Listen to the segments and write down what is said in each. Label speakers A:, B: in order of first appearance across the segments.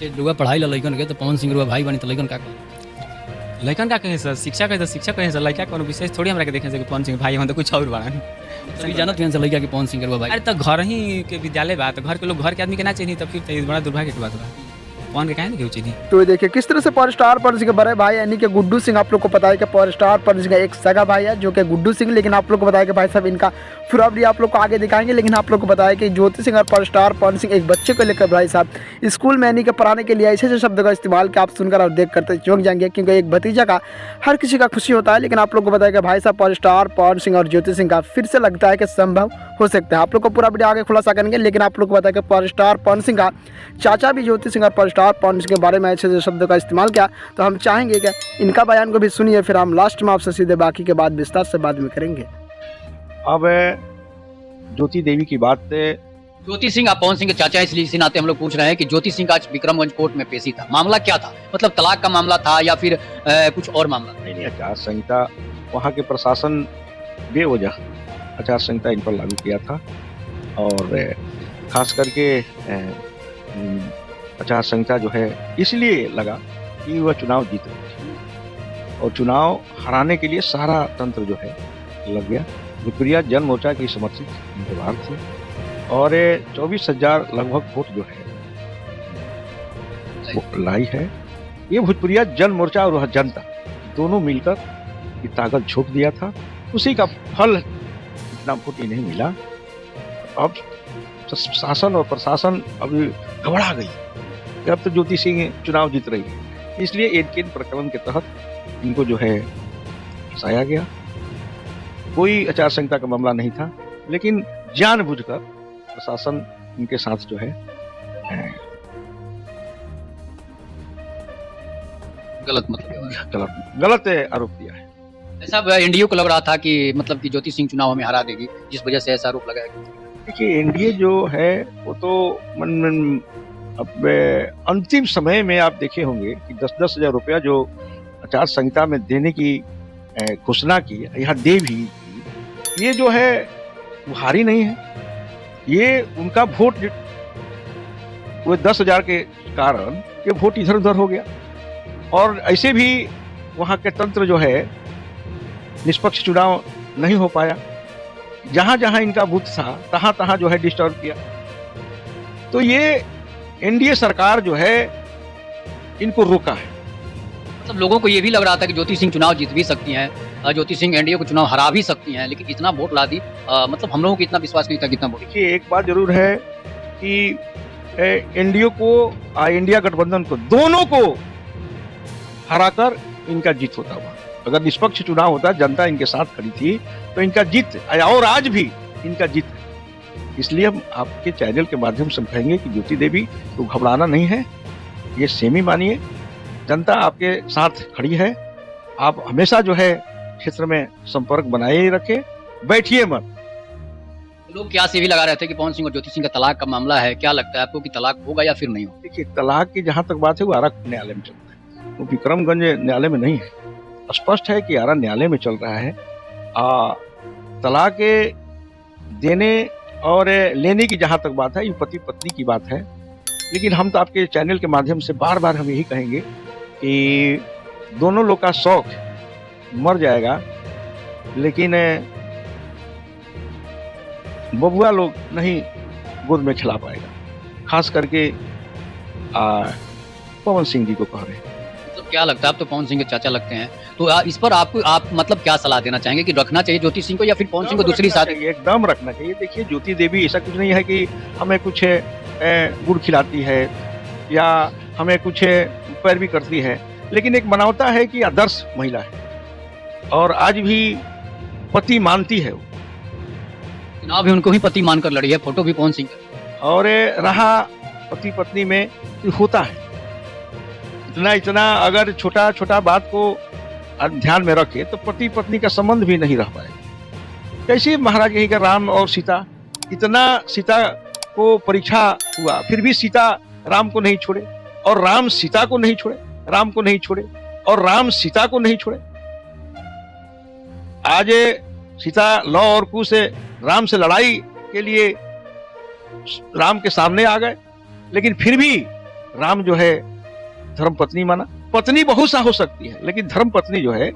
A: जैसे रुआ पढ़ाई ला लइकन के तो पवन सिंह रुआ भाई बनी तो लइकन का
B: लड़कन का कहें सर, शिक्षा कहे तो शिक्षा कहें सर, लड़का कोनो विशेष थोड़ी हमरा के देखें सर कि पवन सिंह भाई हम तो कुछ और बड़ा
A: सभी जानत हैं लइका के पवन सिंह रुआ भाई।
B: अरे तो घर ही के विद्यालय बा, तो घर के लोग घर के आदमी के ना चाहिए, तब फिर तो ये बड़ा दुर्भाग्य की बात बा। पवन के कहें ना क्यों चाहिए।
C: तो ये देखिए किस तरह से पावर स्टार पवन सिंह के बड़े भाई यानी कि गुड्डू सिंह, आप लोग को पता है कि पावर स्टार पवन सिंह का एक सगा भाई है जो कि गुड्डू सिंह, लेकिन आप लोग को बताया कि भाई साहब इनका फिर आप लोग को आगे दिखाएंगे। लेकिन आप लोग को बताया कि ज्योति सिंह और पावर स्टार पवन सिंह एक बच्चे को लेकर भाई साहब स्कूल में यानी कि पढ़ाने के लिए ऐसे ऐसे शब्द का इस्तेमाल कि आप सुनकर और देख करते चौंक जाएंगे, क्योंकि एक भतीजा का हर किसी का खुशी होता है। लेकिन आप लोग को बताया कि भाई साहब पावर स्टार पवन सिंह और ज्योति सिंह का फिर से लगता है कि संभव हो सकता है। आप लोग को पूरा वीडियो आगे खुलासा करेंगे, लेकिन आप लोग को बताया कि पावर स्टार पवन सिंह का चाचा भी ज्योति सिंह और पावर स्टार पवन सिंह के बारे में ऐसे शब्दों का इस्तेमाल किया। तो हम चाहेंगे कि इनका बयान को भी सुनिए, फिर हम लास्ट में आपसे सीधे बाकी के बाद विस्तार से बाद में करेंगे।
D: अब ज्योति देवी की बात
A: ज्योति सिंह आप पवन सिंह के चाचा, इसलिए इसी नाते हम लोग पूछ रहे हैं कि ज्योति सिंह का आज विक्रमगंज कोर्ट में पेशी था, मामला क्या था? मतलब तलाक का मामला था या फिर कुछ और मामला?
D: नहीं, आचार संहिता वहाँ के प्रशासन बेवजह आचार संहिता इन पर लागू किया था और खास करके आचार संहिता जो है इसलिए लगा कि वह चुनाव जीत रही थी और चुनाव हराने के लिए सारा तंत्र जो है लग गया। भोजपुरिया जन मोर्चा की समर्थित उम्मीदवार थे और 24,000 लगभग वोट जो है वो लाई है। ये भोजपुरिया जन मोर्चा और वह जनता दोनों मिलकर ये ताकत झोंक दिया था, उसी का फल इतना वोट ही नहीं मिला। अब शासन और प्रशासन अभी घबरा गई कि अब तो ज्योति सिंह चुनाव जीत रही है, इसलिए एडकेन प्रकरण के तहत इनको जो है फंसाया गया। कोई आचार संहिता का मामला नहीं था, लेकिन जानबूझकर प्रशासन इनके साथ जो है गलत आरोप दिया है।
A: ऐसा एनडीए को लग रहा था कि मतलब कि ज्योति सिंह चुनाव में हरा देगी, जिस वजह से ऐसा आरोप लगाया गया।
D: देखिए एनडीए जो है वो तो अब अंतिम समय में आप देखे होंगे कि 10-10 हजार रुपया जो आचार संहिता में देने की घोषणा की, यहाँ दे भी, ये जो है वो हारी नहीं है। ये उनका वोट वो 10,000 के कारण ये वोट इधर उधर हो गया और ऐसे भी वहाँ के तंत्र जो है निष्पक्ष चुनाव नहीं हो पाया। जहाँ जहाँ इनका बूथ था तहाँ तहाँ जो है डिस्टर्ब किया। तो ये एनडीए सरकार जो है इनको रोका है।
A: मतलब लोगों को ये भी लग रहा था कि ज्योति सिंह चुनाव जीत भी सकती हैं, ज्योति सिंह एनडीए को चुनाव हरा भी सकती हैं, लेकिन इतना वोट ला दी, मतलब हम लोगों को इतना विश्वास नहीं था कितना वोट।
D: देखिए एक बात जरूर है कि एनडीए को इंडिया गठबंधन को दोनों को हराकर इनका जीत होता हुआ। अगर निष्पक्ष चुनाव होता, जनता इनके साथ खड़ी थी, तो इनका जीत और आज भी इनका जीत है। इसलिए हम आपके चैनल के माध्यम से कहेंगे कि ज्योति देवी को घबराना नहीं है, ये सेमी मानिए, जनता आपके साथ खड़ी है। आप हमेशा जो है क्षेत्र में संपर्क बनाए रखें, बैठिए मत।
A: लोग क्या से भी लगा रहे थे कि पवन सिंह और ज्योति सिंह का तलाक का मामला है, क्या लगता है आपको कि तलाक होगा या फिर नहीं होगा?
D: देखिए तलाक की जहाँ तक बात है वो आरा न्यायालय में चल रहा है, वो विक्रमगंज न्यायालय में नहीं है। स्पष्ट है कि आरा न्यायालय में चल रहा है। तलाक देने और लेने की जहाँ तक बात है ये पति पत्नी की बात है, लेकिन हम तो आपके चैनल के माध्यम से बार बार हम यही कहेंगे कि दोनों लोग का शौक मर जाएगा, लेकिन बबुआ लोग नहीं गोद में खिला पाएगा। खास करके पवन सिंह जी को कह रहे हैं।
A: मतलब क्या लगता है, आप तो पवन सिंह के चाचा लगते हैं, तो इस पर आप मतलब क्या सलाह देना चाहेंगे कि रखना चाहिए ज्योति सिंह को या फिर पवन सिंह को दूसरी साथ?
D: एकदम रखना चाहिए। देखिए ज्योति देवी ऐसा कुछ नहीं है कि हमें कुछ गुड़ खिलाती है या हमें कुछ पैरवी करती है, लेकिन एक मानवता है कि आदर्श महिला है और आज भी पति मानती है। वो
A: चुनाव भी उनको ही पति मानकर लड़ी है, फोटो भी पवन सिंह का।
D: और रहा पति पत्नी में होता है इतना अगर छोटा छोटा बात को ध्यान में रखे तो पति पत्नी का संबंध भी नहीं रह पाएगा। कैसे महाराज यही का राम और सीता, इतना सीता को परीक्षा हुआ फिर भी सीता राम को नहीं छोड़े और राम सीता को नहीं छोड़े, राम को नहीं छोड़े और राम सीता को नहीं छोड़े। आज सीता लौ और कु से राम से लड़ाई के लिए राम के सामने आ गए, लेकिन फिर भी राम जो है धर्म पत्नी माना। पत्नी बहुत सा हो सकती है, लेकिन धर्म पत्नी जो है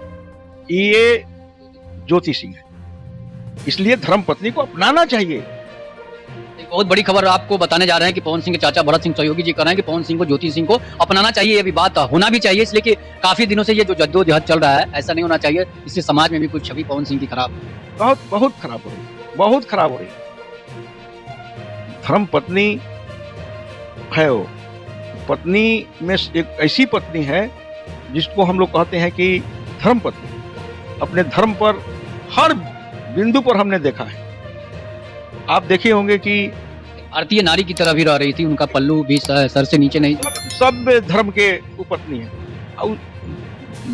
D: ये ज्योति सिंह है, इसलिए धर्म पत्नी को अपनाना चाहिए।
A: एक बहुत बड़ी खबर आपको बताने जा रहे हैं कि पवन सिंह के चाचा भरत सिंह सहयोगी जी कह रहे हैं कि पवन सिंह को ज्योति सिंह को अपनाना चाहिए। ये भी बात होना भी चाहिए, इसलिए कि काफी दिनों से ये जो जद्दोजहद चल रहा है, ऐसा नहीं होना चाहिए। इससे समाज में भी कुछ छवि पवन सिंह की खराब,
D: बहुत खराब हो रही, बहुत खराब हो रही। धर्म पत्नी है वो, पत्नी में एक ऐसी पत्नी है जिसको हम लोग कहते हैं कि धर्म पत्नी। अपने धर्म पर हर बिंदु पर हमने देखा है। आप देखे होंगे कि
A: भारतीय नारी की तरह भी रह रही थी, उनका पल्लू भी सर से नीचे नहीं।
D: सब धर्म के वो पत्नी है। और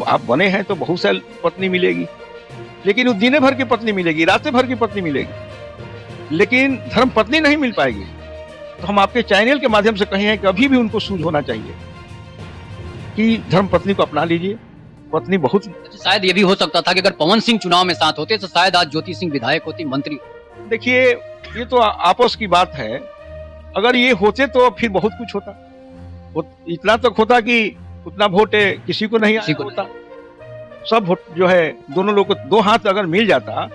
D: आप बने हैं तो बहुत सारी पत्नी मिलेगी, लेकिन वो दिन भर की पत्नी मिलेगी, रात भर की पत्नी मिलेगी, लेकिन धर्म पत्नी नहीं मिल पाएगी। तो हम आपके चैनल के माध्यम से कहे हैं कि अभी भी उनको सूझ होना चाहिए कि धर्म पत्नी को अपना लीजिए। पत्नी बहुत,
A: शायद ये भी हो सकता था कि अगर पवन सिंह चुनाव में साथ होते तो शायद आज ज्योति सिंह विधायक होती, मंत्री।
D: देखिए ये तो आपस की बात है। अगर ये होते तो फिर बहुत कुछ होता। इतना तक होता कि उतना वोट किसी को नहीं होता। सब वोट जो है दोनों लोग को दो हाथ अगर मिल जाता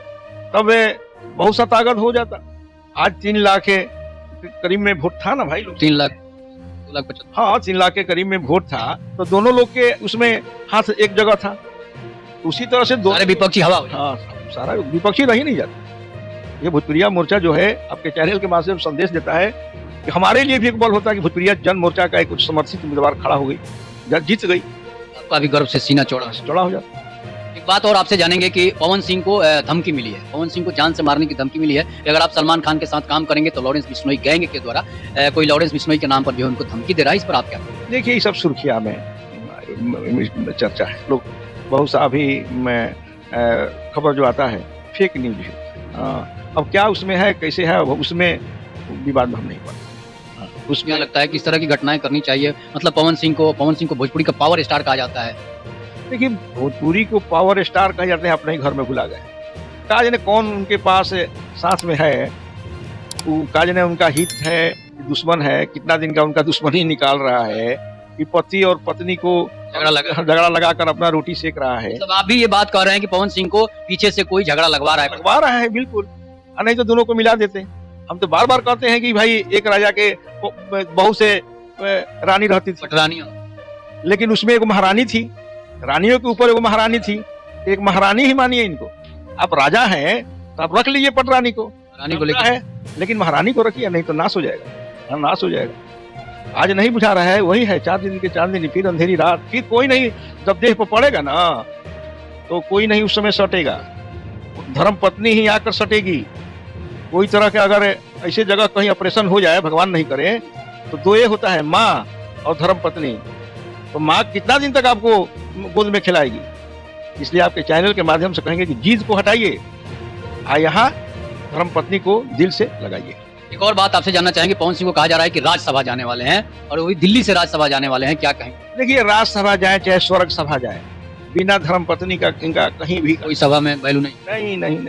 D: तब बहुत सा ताकत हो जाता। आज 3 लाख के करीब में वोट था ना भाई,
A: 3 लाख 2,50,000।
D: हाँ 3 लाख के करीब में वोट था, तो दोनों लोग के उसमें हाथ एक जगह था। उसी तरह से
A: सारे विपक्षी हवा।
D: हाँ सारा विपक्षी रह ही नहीं जाता। ये भोजपुरिया मोर्चा जो है आपके चैनल के माध्यम से संदेश देता है कि हमारे लिए भी एक बल होता है कि भोजपुरिया जन मोर्चा का एक समर्थित उम्मीदवार खड़ा हो गई, जीत गई,
A: आपका भी गर्व से सीना चौड़ा
D: हो जाता।
A: एक बात और आपसे जानेंगे कि पवन सिंह को धमकी मिली है, पवन सिंह को जान से मारने की धमकी मिली है कि अगर आप सलमान खान के साथ काम करेंगे तो लॉरेंस बिश्नोई गैंग के द्वारा कोई लॉरेंस बिश्नोई के नाम पर जो है उनको धमकी दे रहा है। इस पर आप क्या कहेंगे?
D: देखिए ये सब सुर्खिया में चर्चा है। लोग बहुत सा अभी खबर जो आता है फेक न्यूज है। अब क्या उसमें है, कैसे है, उसमें विवाद हम नहीं पड़ता।
A: उसमें लगता है कि इस तरह की घटनाएं करनी चाहिए। मतलब पवन सिंह को भोजपुरी का पावर स्टार कहा जाता है।
D: देखिए भोजपुरी को पावर स्टार कहा जाते हैं, अपने ही घर में भुला गए। का जाने कौन उनके पास साथ में है, का जाने उनका हित है, दुश्मन है, कितना दिन का उनका दुश्मनी निकाल रहा है कि पति और पत्नी को झगड़ा लगाकर अपना रोटी सेक रहा है।
A: मतलब आप भी ये बात कह रहे हैं कि पवन सिंह को पीछे से कोई झगड़ा लगवा रहा
D: है। बिल्कुल, नहीं तो दोनों को मिला देते। हम तो बार बार कहते हैं कि भाई एक राजा के बहू से रानी रहती थी,
A: रानी,
D: लेकिन उसमें एक महारानी थी, रानियों के ऊपर एक महारानी थी। एक महारानी ही मानिए इनको। आप राजा हैं तो आप रख लीजिए पटरानी को,
A: रानी को
D: लेकिन महारानी को रखिए, नहीं तो नाश हो जाएगा, नाश हो जाएगा। आज नहीं बुझा रहा है, वही है 4 दिन के 4 दिन, फिर अंधेरी रात, फिर कोई नहीं। जब देह पर पड़ेगा ना तो कोई नहीं उस समय सटेगा, धर्म पत्नी ही आकर सटेगी। कोई तरह के अगर ऐसे जगह कहीं ऑपरेशन हो जाए, भगवान नहीं करे, तो 2 ये होता है, माँ और धर्म पत्नी। तो माँ कितना दिन तक आपको गोद में खिलाएगी? इसलिए आपके चैनल के माध्यम से कहेंगे कि जीत को हटाइए, यहाँ धर्म पत्नी को दिल से लगाइए।
A: एक और बात आपसे जानना चाहेंगे, पवन सिंह को कहा जा रहा है कि राज्यसभा जाने वाले हैं और वही दिल्ली से राज्यसभा जाने वाले हैं, क्या कहेंगे?
D: देखिए राज्यसभा जाए चाहे स्वर्ग सभा जाए, बिना धर्म पत्नी का इनका कहीं भी
A: कोई सभा में वैल्यू नहीं।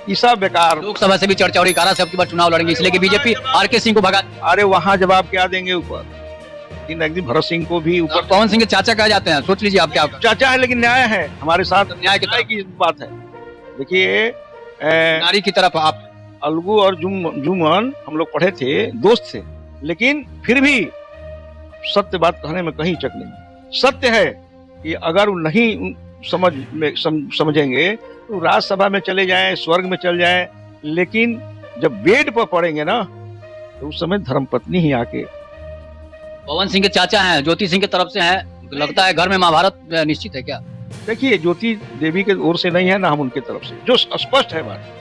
D: ये सब बेकार।
A: लोकसभा से भी चर्चा हो रही, कारा से अब की बार चुनाव लड़ेंगे, इसलिए कि बीजेपी आरके सिंह को भगा।
D: अरे वहाँ जवाब क्या देंगे ऊपर? एक दिन भरत सिंह को भी ऊपर,
A: पवन सिंह के चाचा कहे जाते हैं, सोच लीजिए आप क्या
D: चाचा है, लेकिन न्याय है हमारे साथ, न्याय की बात है। देखिए
A: नारी की तरफ आप,
D: अलगू और जुमन हम लोग पढ़े थे, दोस्त थे, लेकिन फिर भी सत्य बात कहने में कहीं चक नहीं। सत्य है कि अगर नहीं समझेंगे तो राज्यसभा में चले जाएं, स्वर्ग में चल जाएं, लेकिन जब बेड पर पड़ेंगे ना तो उस समय धर्मपत्नी ही आके।
A: पवन सिंह के चाचा हैं, ज्योति सिंह की तरफ से हैं, लगता है घर में महाभारत निश्चित है क्या?
D: देखिए ज्योति देवी के ओर से नहीं है ना हम उनके तरफ से, जो स्पष्ट है बात।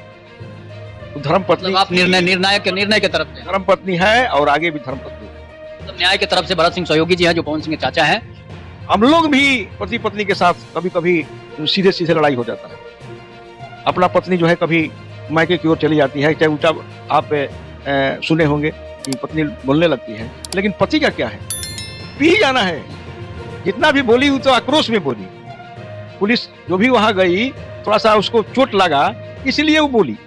D: तो धर्मपत्नी,
A: आप निर्णय के तरफ से
D: धर्मपत्नी है और आगे भी धर्मपत्नी है।
A: मतलब न्याय की तरफ से भरत सिंह सहयोगी जी हैं, जो पवन सिंह के चाचा हैं।
D: हम लोग भी पति पत्नी के साथ कभी कभी सीधे लड़ाई हो जाता है। अपना पत्नी जो है कभी मायके की ओर चली जाती है, चाहे उल्टा आप सुने होंगे कि पत्नी बोलने लगती है, लेकिन पति का क्या है? पी जाना है। जितना भी बोली वो तो आक्रोश में बोली। पुलिस जो भी वहां गई, थोड़ा सा उसको चोट लगा इसलिए वो बोली।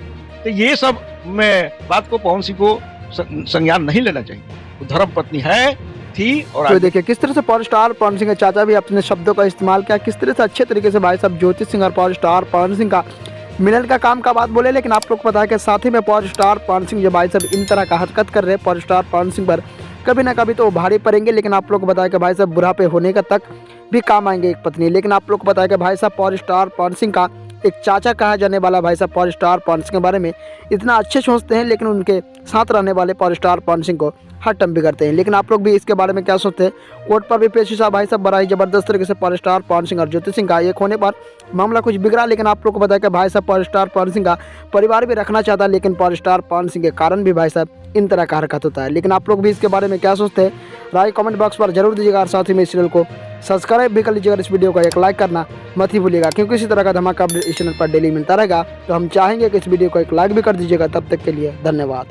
D: तो ये सब में बात को पवन सिंह को संज्ञान नहीं लेना चाहिए। वो धर्म पत्नी है थी और
C: तो
D: आगे
C: देखिए किस तरह से पावर स्टार पवन सिंह के चाचा भी अपने शब्दों का इस्तेमाल किया, किस तरह से अच्छे तरीके से भाई साहब ज्योति सिंह और पावर स्टार पवन सिंह का मिलन का काम का बात बोले। लेकिन आप लोग को पता है कि साथ ही में पावर स्टार पवन सिंह जो भाई साहब इन तरह का हरकत कर रहे हैं पावर स्टार पवन सिंह पर कभी ना कभी तो वो भारी पड़ेंगे। लेकिन आप लोग को बताया कि भाई साहब बुढ़ापे होने का तक भी काम आएंगे एक पत्नी। लेकिन आप लोग को बताया कि भाई साहब पावर स्टार पवन सिंह का एक चाचा कहा जाने वाला भाई साहब पावर स्टार पवन सिंह के बारे में इतना अच्छे सोचते हैं, लेकिन उनके साथ रहने वाले पावर स्टार पवन सिंह को हर टर्म भी करते हैं। लेकिन आप लोग भी इसके बारे में क्या सोचते हैं? कोर्ट पर भी पेश हुआ भाई साहब बड़ा ही जबरदस्त तरीके से पावर स्टार पवन सिंह और ज्योति सिंह का एक होने पर मामला कुछ बिगड़ा। लेकिन आप लोग को बताया कि भाई साहब पावर स्टार पवन सिंह का परिवार भी रखना चाहता है, लेकिन पावर स्टार पवन सिंह के कारण भी भाई साहब इन तरह का हरकत होता है। लेकिन आप लोग भी इसके बारे में क्या सोचते हैं? राय कमेंट बॉक्स पर जरूर दीजिएगा और साथ ही में इस चैनल को सब्सक्राइब भी कर लीजिएगा। इस वीडियो को एक लाइक करना मत ही भूलिएगा, क्योंकि इसी तरह का धमाका अपडेट इस चैनल पर डेली मिलता रहेगा। तो हम चाहेंगे कि इस वीडियो को एक लाइक भी कर दीजिएगा। तब तक के लिए धन्यवाद।